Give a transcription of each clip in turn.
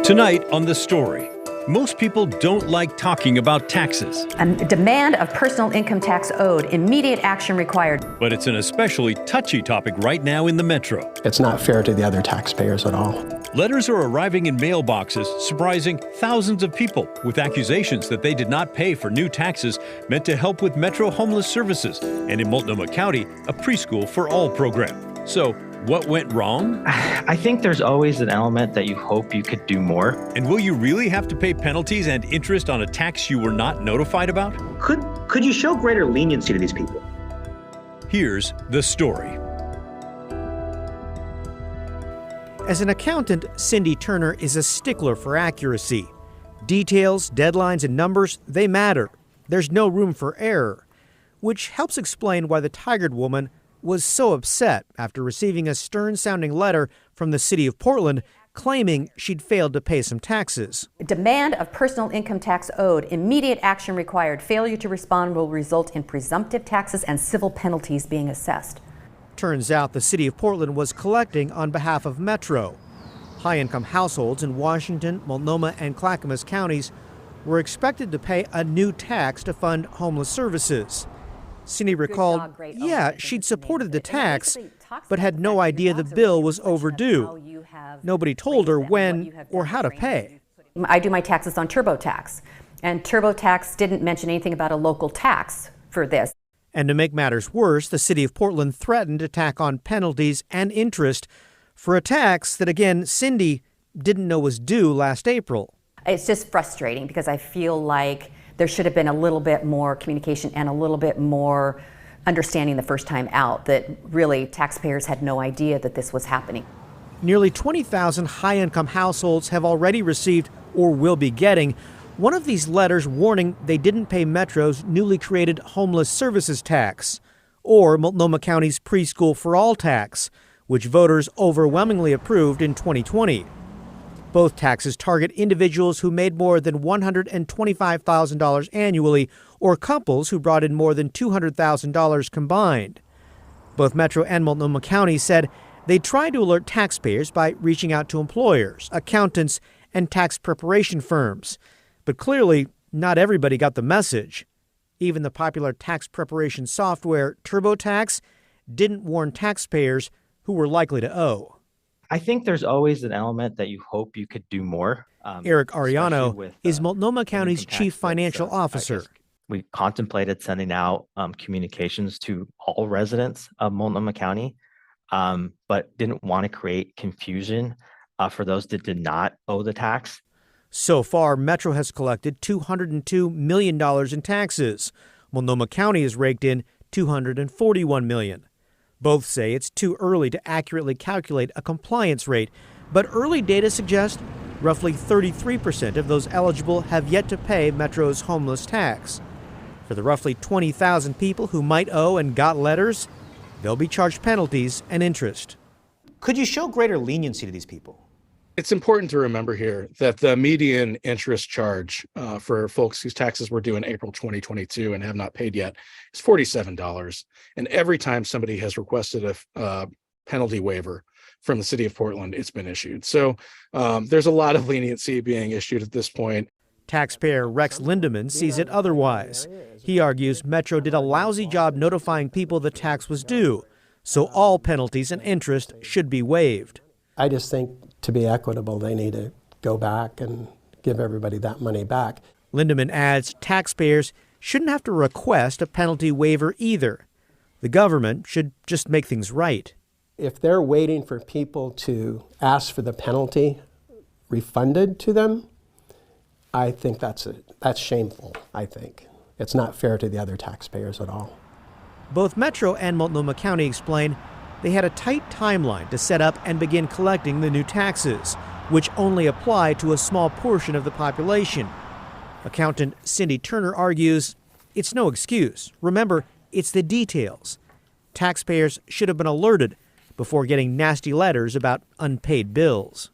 Tonight on The Story, most people don't like talking about taxes. A demand of personal income tax owed, immediate action required. But it's an especially touchy topic right now in the Metro. It's not fair to the other taxpayers at all. Letters are arriving in mailboxes, surprising thousands of people with accusations that they did not pay for new taxes meant to help with Metro homeless services and in Multnomah County, a preschool for all program. So, what went wrong? I think there's always an element that you hope you could do more. And will you really have to pay penalties and interest on a tax you were not notified about? Could you show greater leniency to these people? Here's The Story. As an accountant, Cindy Turner is a stickler for accuracy. Details, deadlines, and numbers, they matter. There's no room for error, which helps explain why the Tigard woman was so upset after receiving a stern-sounding letter from the city of Portland claiming she'd failed to pay some taxes. Demand of personal income tax owed, immediate action required. Failure to respond will result in presumptive taxes and civil penalties being assessed. Turns out the city of Portland was collecting on behalf of Metro. High-income households in Washington, Multnomah, and Clackamas counties were expected to pay a new tax to fund homeless services. Cindy recalled, she'd supported the tax, but had no idea the bill was overdue. Nobody told her when or how to pay. I do my taxes on TurboTax, and TurboTax didn't mention anything about a local tax for this. And to make matters worse, the city of Portland threatened to tack on penalties and interest for a tax that, again, Cindy didn't know was due last April. It's just frustrating because I feel like there should have been a little bit more communication and a little bit more understanding the first time out that really taxpayers had no idea that this was happening. Nearly 20,000 high-income households have already received or will be getting one of these letters warning they didn't pay Metro's newly created homeless services tax or Multnomah County's preschool for all tax, which voters overwhelmingly approved in 2020. Both taxes target individuals who made more than $125,000 annually or couples who brought in more than $200,000 combined. Both Metro and Multnomah County said they tried to alert taxpayers by reaching out to employers, accountants, and tax preparation firms. But clearly, not everybody got the message. Even the popular tax preparation software TurboTax didn't warn taxpayers who were likely to owe. I think there's always an element that you hope you could do more. Eric Ariano is Multnomah County's chief financial officer. We contemplated sending out communications to all residents of Multnomah County, but didn't want to create confusion for those that did not owe the tax. So far, Metro has collected $202 million in taxes. Multnomah County has raked in $241 million. Both say it's too early to accurately calculate a compliance rate, but early data suggests roughly 33% of those eligible have yet to pay Metro's homeless tax. For the roughly 20,000 people who might owe and got letters, they'll be charged penalties and interest. Could you show greater leniency to these people? It's important to remember here that the median interest charge for folks whose taxes were due in April 2022 and have not paid yet is $47. And every time somebody has requested a penalty waiver from the city of Portland, it's been issued. So there's a lot of leniency being issued at this point. Taxpayer Rex Lindeman sees it otherwise. He argues Metro did a lousy job notifying people the tax was due, so all penalties and interest should be waived. I just think to be equitable, they need to go back and give everybody that money back. Lindeman adds taxpayers shouldn't have to request a penalty waiver either. The government should just make things right. If they're waiting for people to ask for the penalty refunded to them, I think that's shameful, I think. It's not fair to the other taxpayers at all. Both Metro and Multnomah County explain they had a tight timeline to set up and begin collecting the new taxes, which only apply to a small portion of the population. Accountant Cindy Turner argues it's no excuse. Remember, it's the details. Taxpayers should have been alerted before getting nasty letters about unpaid bills.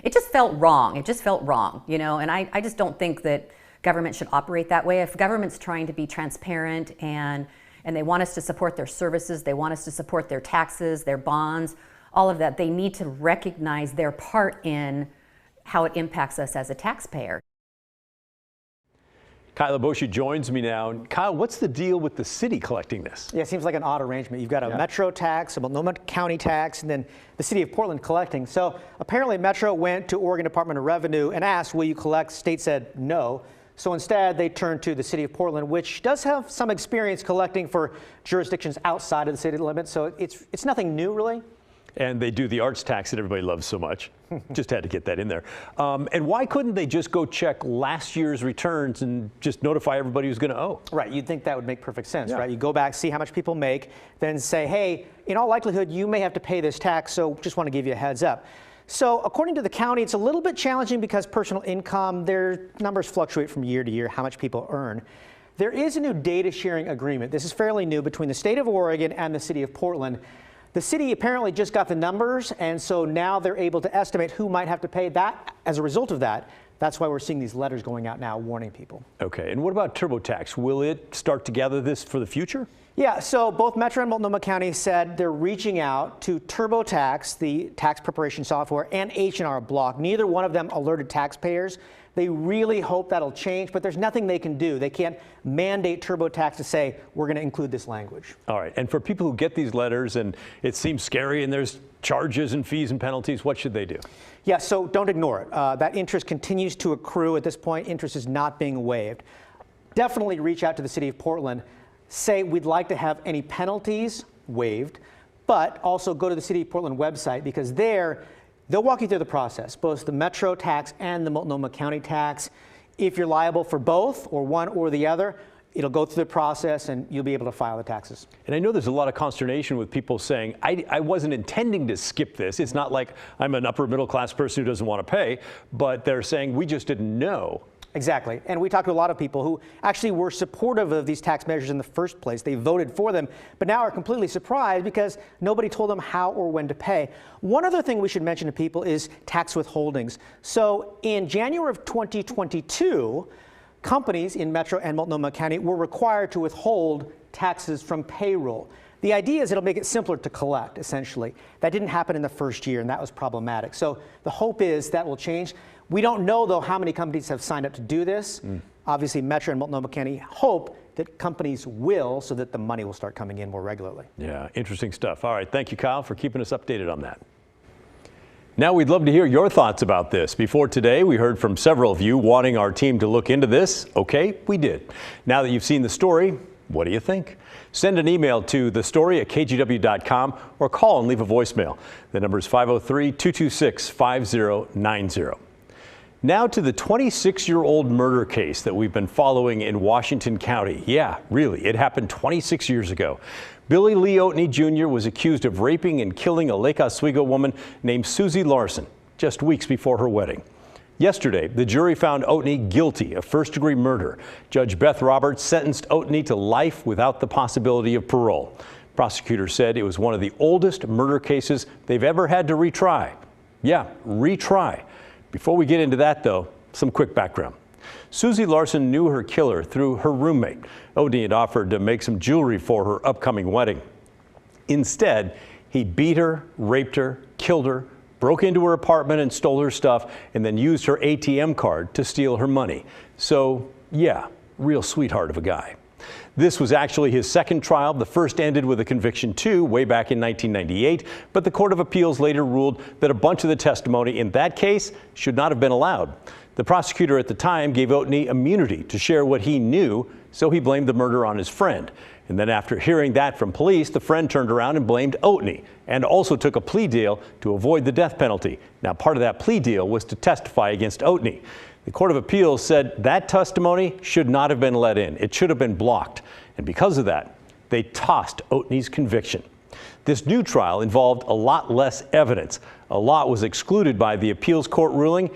It just felt wrong. And I just don't think that government should operate that way. If government's trying to be transparent and they want us to support their services, they want us to support their taxes, their bonds, all of that, they need to recognize their part in how it impacts us as a taxpayer. Kyle Boshi joins me now. Kyle, what's the deal with the city collecting this? Yeah, it seems like an odd arrangement. You've got a Metro tax, a Multnomah County tax, and then the city of Portland collecting. So apparently Metro went to Oregon Department of Revenue and asked, will you collect? State said no. So instead, they turned to the city of Portland, which does have some experience collecting for jurisdictions outside of the city limits. So it's nothing new, really. And they do the arts tax that everybody loves so much. Just had to get that in there. And why couldn't they just go check last year's returns and just notify everybody who's going to owe? Right. You'd think that would make perfect sense, right? You go back, see how much people make, then say, hey, in all likelihood, you may have to pay this tax, so just want to give you a heads up. So according to the county, it's a little bit challenging because personal income, their numbers fluctuate from year to year, how much people earn. There is a new data sharing agreement. This is fairly new between the state of Oregon and the city of Portland. The city apparently just got the numbers, and so now they're able to estimate who might have to pay that. As a result of that, that's why we're seeing these letters going out now warning people. Okay, and what about TurboTax? Will it start to gather this for the future? Yeah, so both Metro and Multnomah County said they're reaching out to TurboTax, the tax preparation software, and H&R Block. Neither one of them alerted taxpayers. They really hope that'll change, but there's nothing they can do. They can't mandate TurboTax to say, we're going to include this language. All right, and for people who get these letters and it seems scary and there's charges and fees and penalties, what should they do? Yeah, so don't ignore it. That interest continues to accrue. At this point, interest is not being waived. Definitely reach out to the city of Portland. Say we'd like to have any penalties waived, but also go to the City of Portland website, because there they'll walk you through the process, both the Metro tax and the Multnomah County tax. If you're liable for both or one or the other, it'll go through the process and you'll be able to file the taxes. And I know there's a lot of consternation with people saying, I wasn't intending to skip this. It's not like I'm an upper middle class person who doesn't want to pay, but they're saying we just didn't know. Exactly. And we talked to a lot of people who actually were supportive of these tax measures in the first place. They voted for them, but now are completely surprised because nobody told them how or when to pay. One other thing we should mention to people is tax withholdings. So in January of 2022, companies in Metro and Multnomah County were required to withhold taxes from payroll. The idea is it'll make it simpler to collect, essentially. That didn't happen in the first year, and that was problematic. So the hope is that will change. We don't know, though, how many companies have signed up to do this. Obviously, Metro and Multnomah County hope that companies will, so that the money will start coming in more regularly. Yeah, interesting stuff. All right, thank you, Kyle, for keeping us updated on that. Now we'd love to hear your thoughts about this. Before today, we heard from several of you wanting our team to look into this. Okay, we did. Now that you've seen the story, what do you think? Send an email to thestory@kgw.com or call and leave a voicemail. The number is 503-226-5090. Now to the 26-year-old murder case that we've been following in Washington County. Yeah, really, it happened 26 years ago. Billy Lee Oatney Jr. was accused of raping and killing a Lake Oswego woman named Susie Larson just weeks before her wedding. Yesterday, the jury found Oatney guilty of first-degree murder. Judge Beth Roberts sentenced Oatney to life without the possibility of parole. Prosecutors said it was one of the oldest murder cases they've ever had to retry. Yeah, retry. Before we get into that, though, some quick background. Susie Larson knew her killer through her roommate. Oatney had offered to make some jewelry for her upcoming wedding. Instead, he beat her, raped her, killed her, broke into her apartment and stole her stuff, and then used her ATM card to steal her money. So, yeah, real sweetheart of a guy. This was actually his second trial. The first ended with a conviction too, way back in 1998, but the Court of Appeals later ruled that a bunch of the testimony in that case should not have been allowed. The prosecutor at the time gave Oatney immunity to share what he knew, so he blamed the murder on his friend. And then after hearing that from police, the friend turned around and blamed Oatney and also took a plea deal to avoid the death penalty. Now, part of that plea deal was to testify against Oatney. The Court of Appeals said that testimony should not have been let in. It should have been blocked. And because of that, they tossed Oatney's conviction. This new trial involved a lot less evidence. A lot was excluded by the appeals court ruling,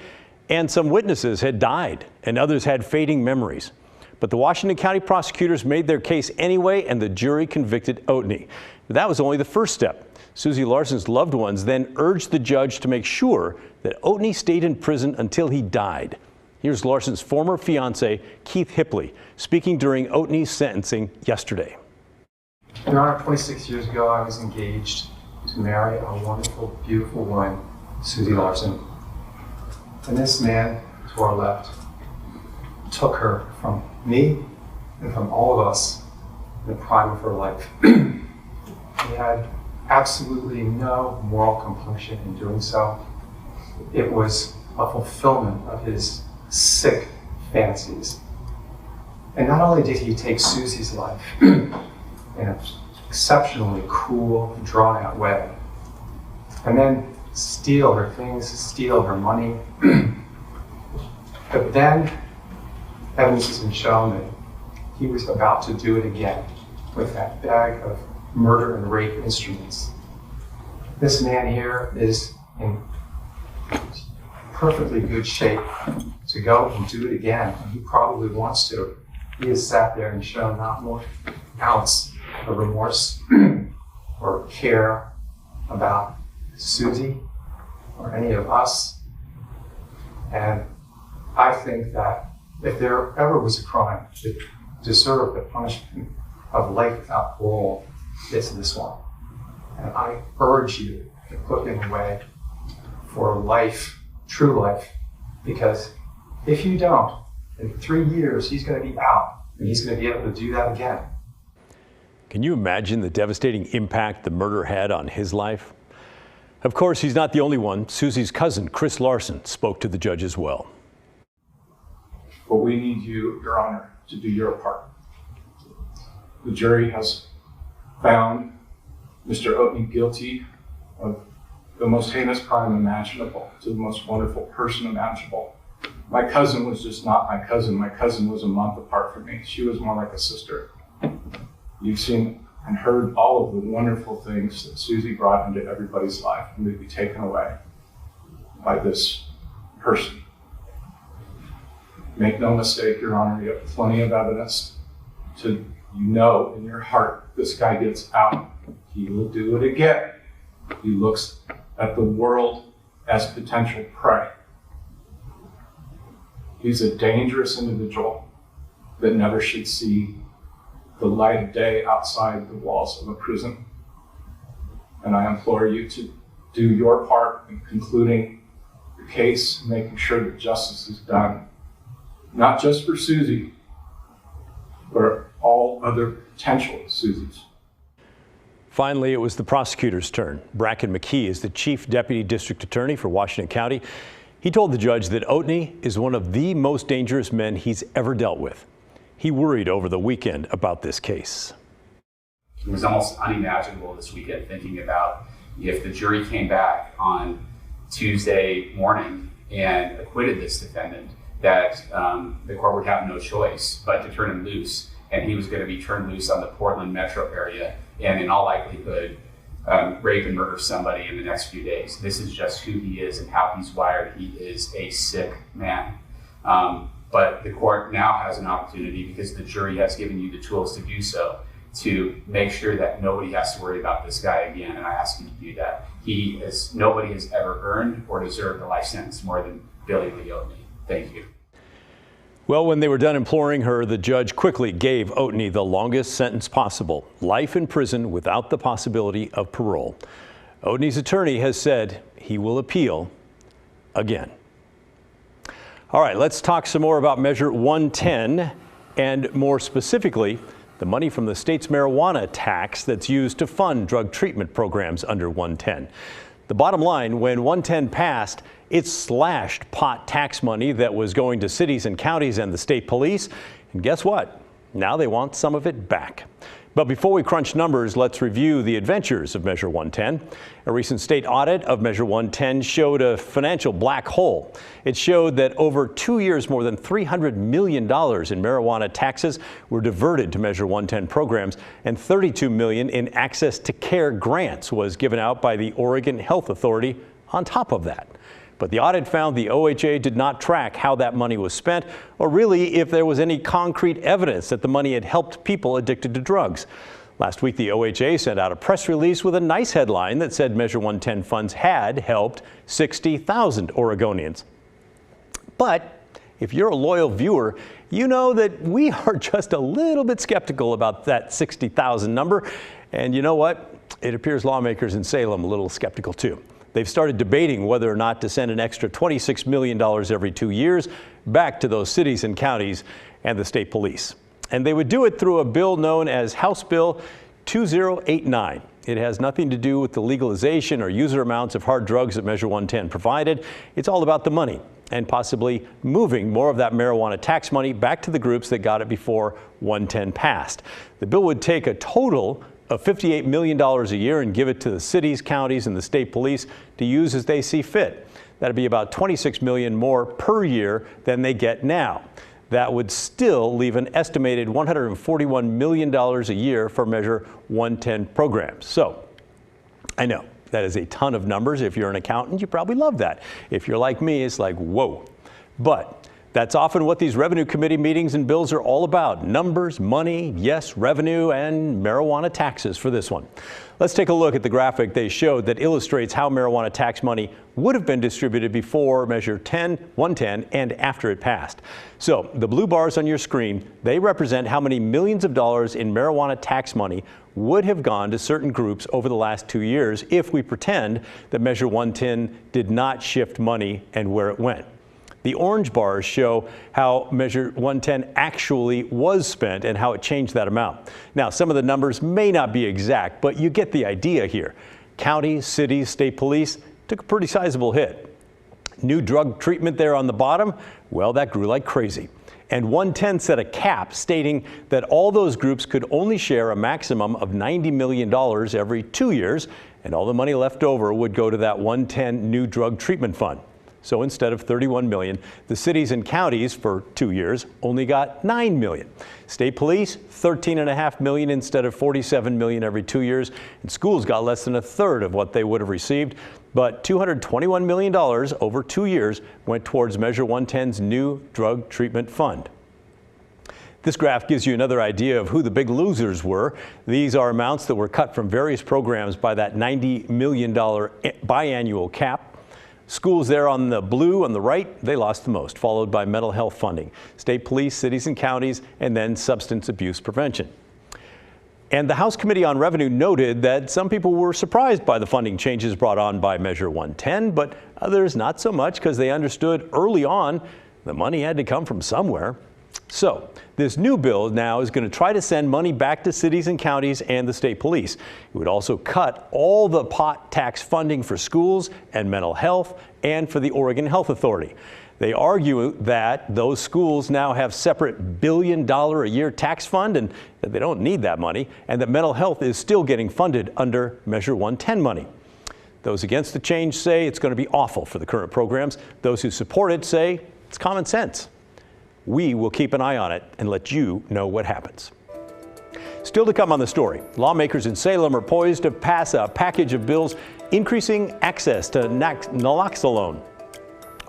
and some witnesses had died and others had fading memories. But the Washington County prosecutors made their case anyway, and the jury convicted Oatney. But that was only the first step. Susie Larson's loved ones then urged the judge to make sure that Oatney stayed in prison until he died. Here's Larson's former fiance, Keith Hipley, speaking during Oatney's sentencing yesterday. Your Honor, 26 years ago, I was engaged to marry a wonderful, beautiful woman, Susie Larson. And this man to our left took her from me and from all of us in the prime of her life. He had absolutely no moral compunction in doing so. It was a fulfillment of his sick fantasies. And not only did he take Susie's life in an exceptionally cool, drawn-out way, and then steal her things, steal her money, but then evidence has been shown that he was about to do it again with that bag of murder and rape instruments. This man here is in perfectly good shape to go and do it again, and he probably wants to. He has sat there and shown not one ounce of remorse or care about Susie or any of us. And I think that if there ever was a crime that deserved the punishment of life without parole, it's this one. And I urge you to put him away for life, true life, because if you don't, in 3 years, he's going to be out, and he's going to be able to do that again. Can you imagine the devastating impact the murder had on his life? Of course, he's not the only one. Susie's cousin, Chris Larson, spoke to the judge as well. But we need you, Your Honor, to do your part. The jury has found Mr. Oatney guilty of the most heinous crime imaginable to the most wonderful person imaginable. My cousin was just not my cousin. My cousin was a month apart from me. She was more like a sister. You've seen and heard all of the wonderful things that Susie brought into everybody's life, and they'd be taken away by this person. Make no mistake, Your Honor, you have plenty of evidence to, you know in your heart, this guy gets out, he will do it again. He looks at the world as potential prey. He's a dangerous individual that never should see the light of day outside the walls of a prison. And I implore you to do your part in concluding the case and making sure that justice is done, not just for Susie, but all other potential Susies. Finally, it was the prosecutor's turn. Bracken McKee is the Chief Deputy District Attorney for Washington County. He told the judge that Oatney is one of the most dangerous men he's ever dealt with. He worried over the weekend about this case. It was almost unimaginable this weekend thinking about if the jury came back on Tuesday morning and acquitted this defendant, that the court would have no choice but to turn him loose. And he was going to be turned loose on the Portland metro area and in all likelihood rape and murder somebody in the next few days. This is just who he is and how he's wired. He is a sick man. But the court now has an opportunity, because the jury has given you the tools to do so, to make sure that nobody has to worry about this guy again. And I ask you to do that. Nobody has ever earned or deserved a life sentence more than Billy Lee Oatney. Thank you. Well, when they were done imploring her, the judge quickly gave Oatney the longest sentence possible, life in prison without the possibility of parole. Oatney's attorney has said he will appeal again. All right, let's talk some more about Measure 110, and more specifically, the money from the state's marijuana tax that's used to fund drug treatment programs under 110. The bottom line, when 110 passed, it slashed pot tax money that was going to cities and counties and the state police. And guess what? Now they want some of it back. But before we crunch numbers, let's review the adventures of Measure 110. A recent state audit of Measure 110 showed a financial black hole. It showed that over 2 years, more than $300 million in marijuana taxes were diverted to Measure 110 programs, and $32 million in access to care grants was given out by the Oregon Health Authority on top of that. But the audit found the OHA did not track how that money was spent, or really if there was any concrete evidence that the money had helped people addicted to drugs. Last week, the OHA sent out a press release with a nice headline that said Measure 110 funds had helped 60,000 Oregonians. But if you're a loyal viewer, you know that we are just a little bit skeptical about that 60,000 number. And you know what? It appears lawmakers in Salem a little skeptical too. They've started debating whether or not to send an extra $26 million every 2 years back to those cities and counties and the state police. And they would do it through a bill known as House Bill 2089. It has nothing to do with the legalization or user amounts of hard drugs that Measure 110 provided. It's all about the money and possibly moving more of that marijuana tax money back to the groups that got it before 110 passed. The bill would take a total of $58 million a year and give it to the cities, counties, and the state police to use as they see fit. That'd be about $26 million more per year than they get now. That would still leave an estimated $141 million a year for Measure 110 programs. So, I know that is a ton of numbers. If you're an accountant, you probably love that. If you're like me, it's like, whoa. But that's often what these revenue committee meetings and bills are all about. Numbers, money, yes, revenue, and marijuana taxes for this one. Let's take a look at the graphic they showed that illustrates how marijuana tax money would have been distributed before Measure 110 and after it passed. So the blue bars on your screen, they represent how many millions of dollars in marijuana tax money would have gone to certain groups over the last 2 years if we pretend that Measure 110 did not shift money and where it went. The orange bars show how Measure 110 actually was spent and how it changed that amount. Now, some of the numbers may not be exact, but you get the idea here. Counties, cities, state police took a pretty sizable hit. New drug treatment there on the bottom, well, that grew like crazy. And 110 set a cap stating that all those groups could only share a maximum of $90 million every 2 years, and all the money left over would go to that 110 new drug treatment fund. So instead of $31 million, the cities and counties for 2 years only got $9 million. State police, $13.5 million instead of $47 million every 2 years. And schools got less than a third of what they would have received. But $221 million over 2 years went towards Measure 110's new drug treatment fund. This graph gives you another idea of who the big losers were. These are amounts that were cut from various programs by that $90 million biannual cap. Schools there on the blue on the right, they lost the most, followed by mental health funding, state police, cities and counties, and then substance abuse prevention. And the House Committee on Revenue noted that some people were surprised by the funding changes brought on by Measure 110, but others not so much because they understood early on the money had to come from somewhere. So this new bill now is going to try to send money back to cities and counties and the state police. It would also cut all the pot tax funding for schools and mental health and for the Oregon Health Authority. They argue that those schools now have separate $1 billion a year tax fund and that they don't need that money, and that mental health is still getting funded under Measure 110 money. Those against the change say it's going to be awful for the current programs. Those who support it say it's common sense. We will keep an eye on it and let you know what happens. Still to come on the story, lawmakers in Salem are poised to pass a package of bills increasing access to naloxone,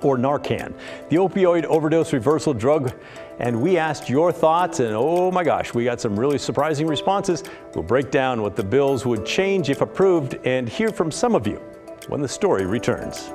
or Narcan, the opioid overdose reversal drug. And we asked your thoughts, and oh my gosh, we got some really surprising responses. We'll break down what the bills would change if approved and hear from some of you when the story returns.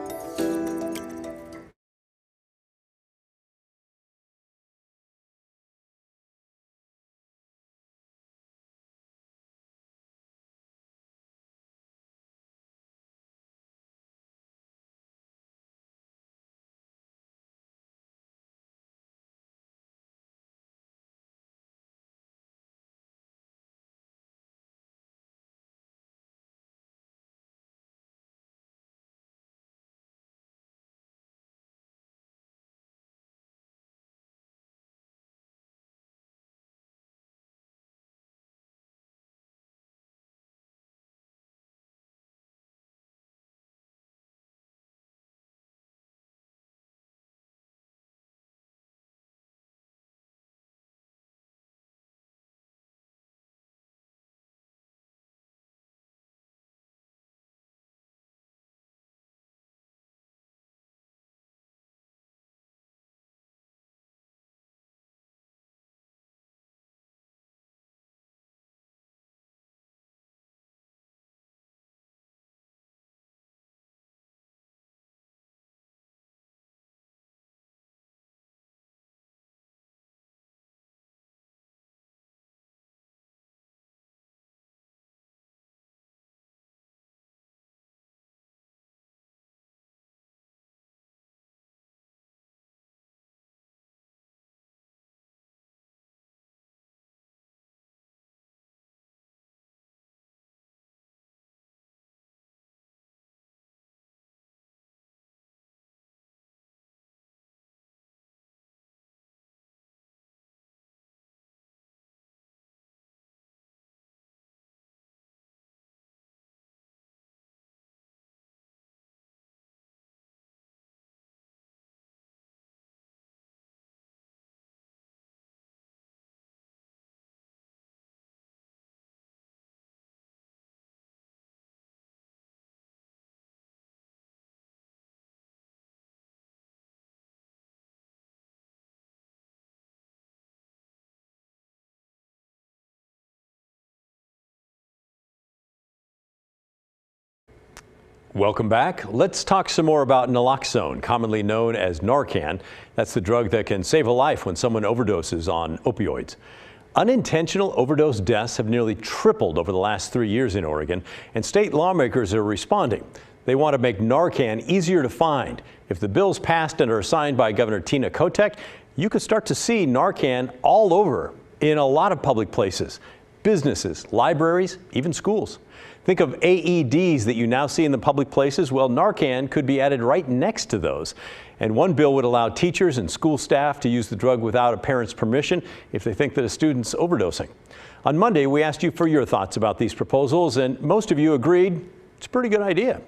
Welcome back. Let's talk some more about naloxone, commonly known as Narcan. That's the drug that can save a life when someone overdoses on opioids. Unintentional overdose deaths have nearly tripled over the last 3 years in Oregon, and state lawmakers are responding. They want to make Narcan easier to find. If the bills passed and are signed by Governor Tina Kotek, you could start to see Narcan all over in a lot of public places, businesses, libraries, even schools. Think of AEDs that you now see in the public places. Well, Narcan could be added right next to those. And one bill would allow teachers and school staff to use the drug without a parent's permission if they think that a student's overdosing. On Monday, we asked you for your thoughts about these proposals, and most of you agreed it's a pretty good idea.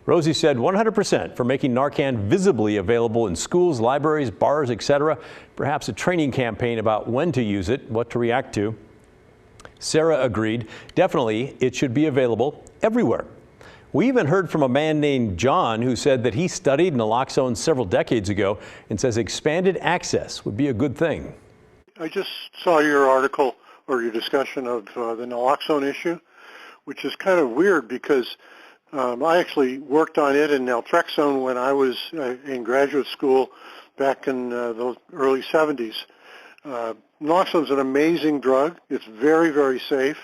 Rosie said 100% for making Narcan visibly available in schools, libraries, bars, etc. Perhaps a training campaign about when to use it, what to react to. Sarah agreed, definitely it should be available everywhere. We even heard from a man named John who said that he studied naloxone several decades ago and says expanded access would be a good thing. I just saw your article or your discussion of the naloxone issue, which is kind of weird because I actually worked on it in naltrexone when I was in graduate school back in the early 70s. Naloxone is an amazing drug. It's very, very safe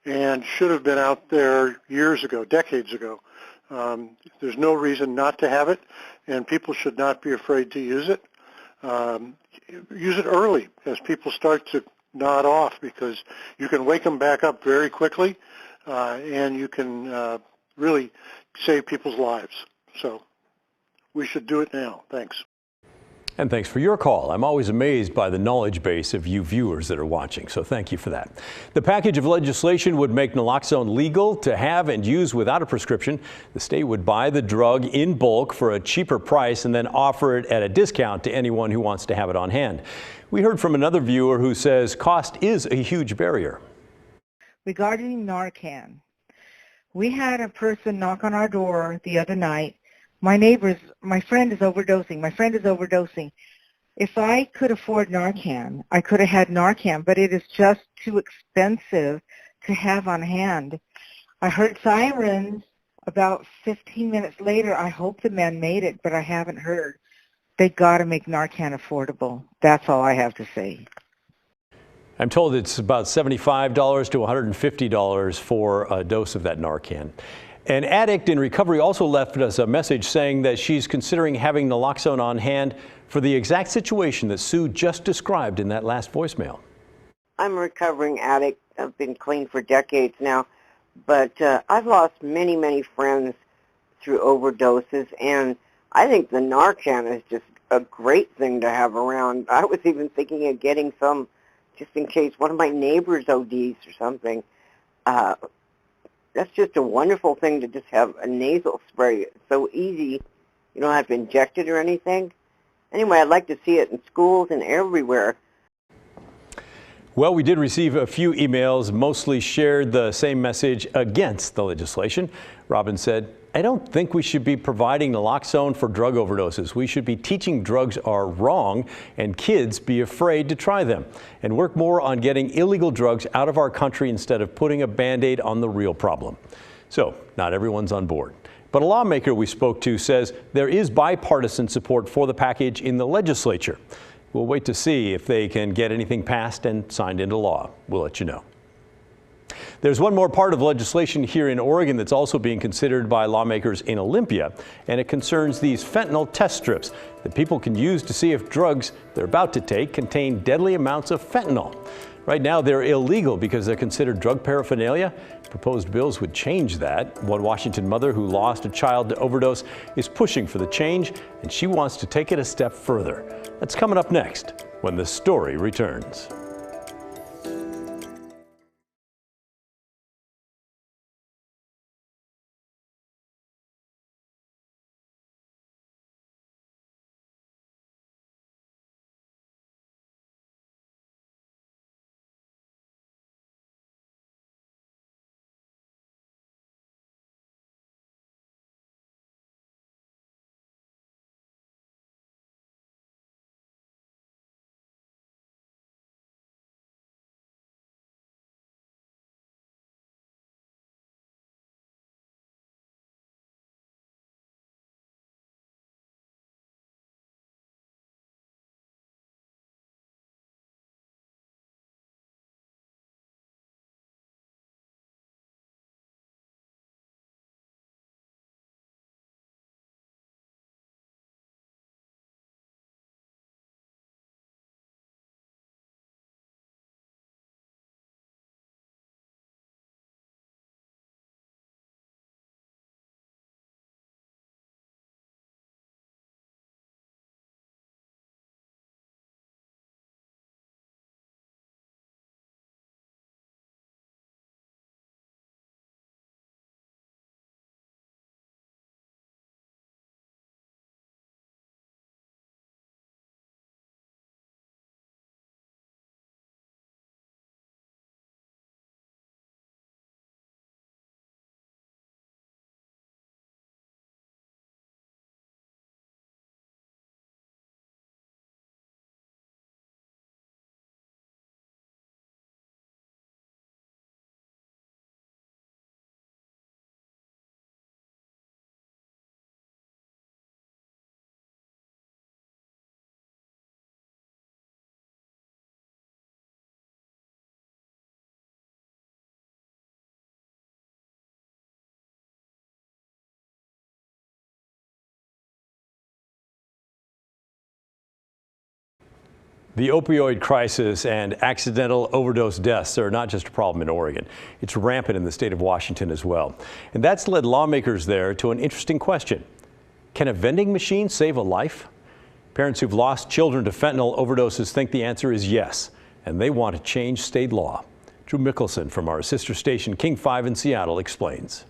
and should have been out there years ago, decades ago. There's no reason not to have it, and people should not be afraid to use it. Use it early as people start to nod off, because you can wake them back up very quickly, and you can really save people's lives. So we should do it now. Thanks. And thanks for your call. I'm always amazed by the knowledge base of you viewers that are watching, so thank you for that. The package of legislation would make naloxone legal to have and use without a prescription. The state would buy the drug in bulk for a cheaper price and then offer it at a discount to anyone who wants to have it on hand. We heard from another viewer who says cost is a huge barrier. Regarding Narcan, we had a person knock on our door the other night. My friend is overdosing. If I could afford Narcan, I could have had Narcan, but it is just too expensive to have on hand. I heard sirens about 15 minutes later. I hope the man made it, but I haven't heard. They got to make Narcan affordable. That's all I have to say. I'm told it's about $75 to $150 for a dose of that Narcan. An addict in recovery also left us a message saying that she's considering having naloxone on hand for the exact situation that Sue just described in that last voicemail. I'm a recovering addict. I've been clean for decades now, but I've lost many, many friends through overdoses, and I think the Narcan is just a great thing to have around. I was even thinking of getting some just in case one of my neighbors ODs or something. That's just a wonderful thing to just have a nasal spray. It's so easy. You don't have to inject it or anything. Anyway, I'd like to see it in schools and everywhere. Well, we did receive a few emails, mostly shared the same message against the legislation. Robin said, I don't think we should be providing naloxone for drug overdoses. We should be teaching drugs are wrong and kids be afraid to try them, and work more on getting illegal drugs out of our country instead of putting a Band-Aid on the real problem. So not everyone's on board. But a lawmaker we spoke to says there is bipartisan support for the package in the legislature. We'll wait to see if they can get anything passed and signed into law. We'll let you know. There's one more part of legislation here in Oregon that's also being considered by lawmakers in Olympia, and it concerns these fentanyl test strips that people can use to see if drugs they're about to take contain deadly amounts of fentanyl. Right now, they're illegal because they're considered drug paraphernalia. Proposed bills would change that. One Washington mother who lost a child to overdose is pushing for the change, and she wants to take it a step further. That's coming up next when the story returns. The opioid crisis and accidental overdose deaths are not just a problem in Oregon. It's rampant in the state of Washington as well. And that's led lawmakers there to an interesting question. Can a vending machine save a life? Parents who've lost children to fentanyl overdoses think the answer is yes, and they want to change state law. Drew Mickelson from our sister station King 5 in Seattle explains.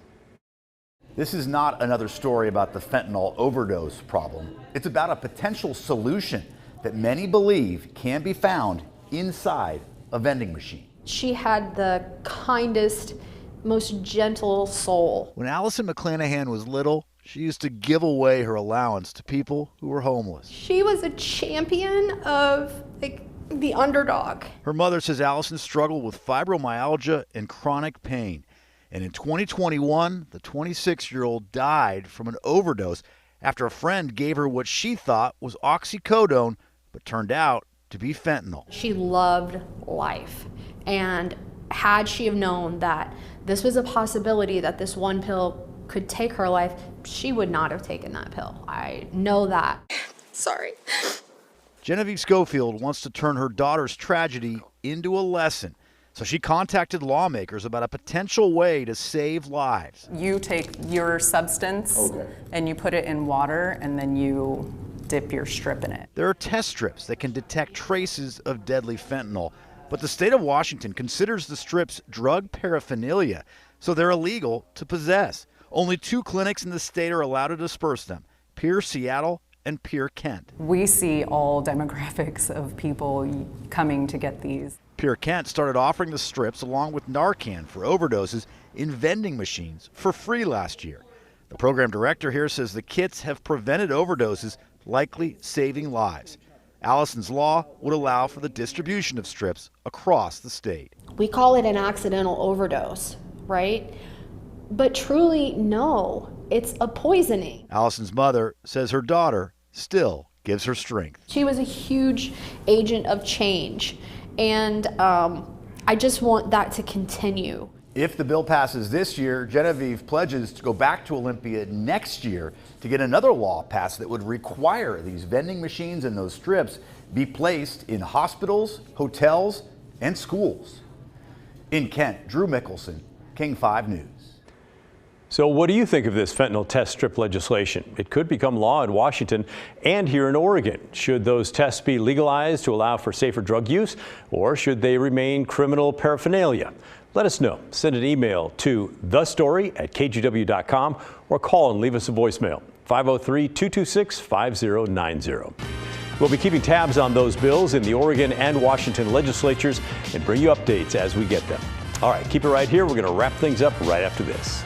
This is not another story about the fentanyl overdose problem. It's about a potential solution that many believe can be found inside a vending machine. She had the kindest, most gentle soul. When Allison McClanahan was little, she used to give away her allowance to people who were homeless. She was a champion of the underdog. Her mother says Allison struggled with fibromyalgia and chronic pain. And in 2021, the 26-year-old died from an overdose after a friend gave her what she thought was oxycodone, but turned out to be fentanyl. She loved life. And had she have known that this was a possibility, that this one pill could take her life, she would not have taken that pill. I know that. Sorry. Genevieve Schofield wants to turn her daughter's tragedy into a lesson. So she contacted lawmakers about a potential way to save lives. You take your substance and you put it in water and then you dip your strip in it. There are test strips that can detect traces of deadly fentanyl, but the state of Washington considers the strips drug paraphernalia, so they're illegal to possess. Only 2 clinics in the state are allowed to disperse them, Pierce, Seattle, and Pierre, Kent. We see all demographics of people coming to get these. Pierre Kent started offering the strips along with Narcan for overdoses in vending machines for free last year. The program director here says the kits have prevented overdoses, likely saving lives. Allison's law would allow for the distribution of strips across the state. We call it an accidental overdose, right? But truly, no, it's a poisoning. Allison's mother says her daughter still gives her strength. She was a huge agent of change, and I just want that to continue. If the bill passes this year, Genevieve pledges to go back to Olympia next year to get another law passed that would require these vending machines and those strips be placed in hospitals, hotels, and schools. In Kent, Drew Mickelson, King 5 News. So what do you think of this fentanyl test strip legislation? It could become law in Washington and here in Oregon. Should those tests be legalized to allow for safer drug use, or should they remain criminal paraphernalia? Let us know. Send an email to thestory@kgw.com or call and leave us a voicemail, 503-226-5090. We'll be keeping tabs on those bills in the Oregon and Washington legislatures and bring you updates as we get them. All right, keep it right here. We're going to wrap things up right after this.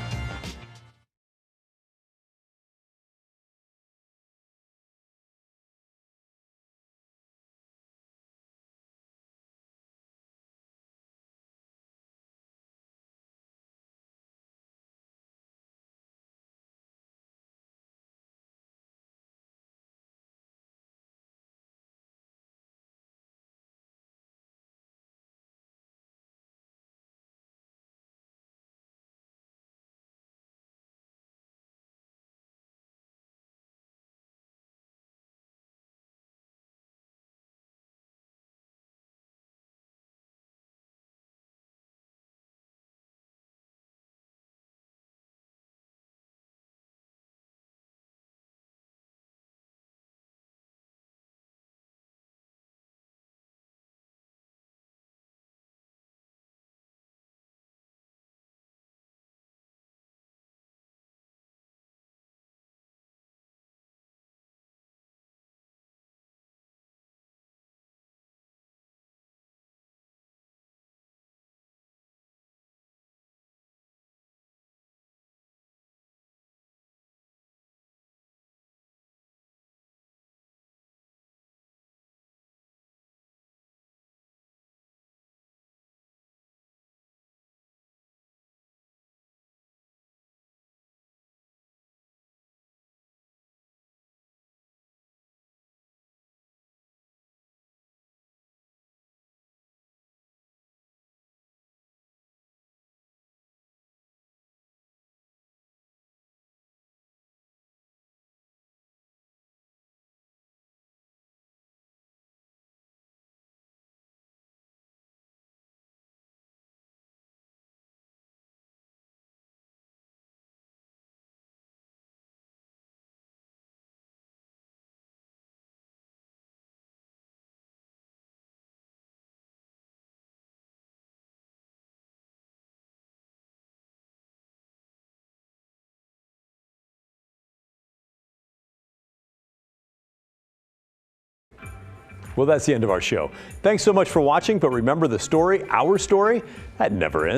Well, that's the end of our show. Thanks so much for watching, but remember the story, our story, that never ends.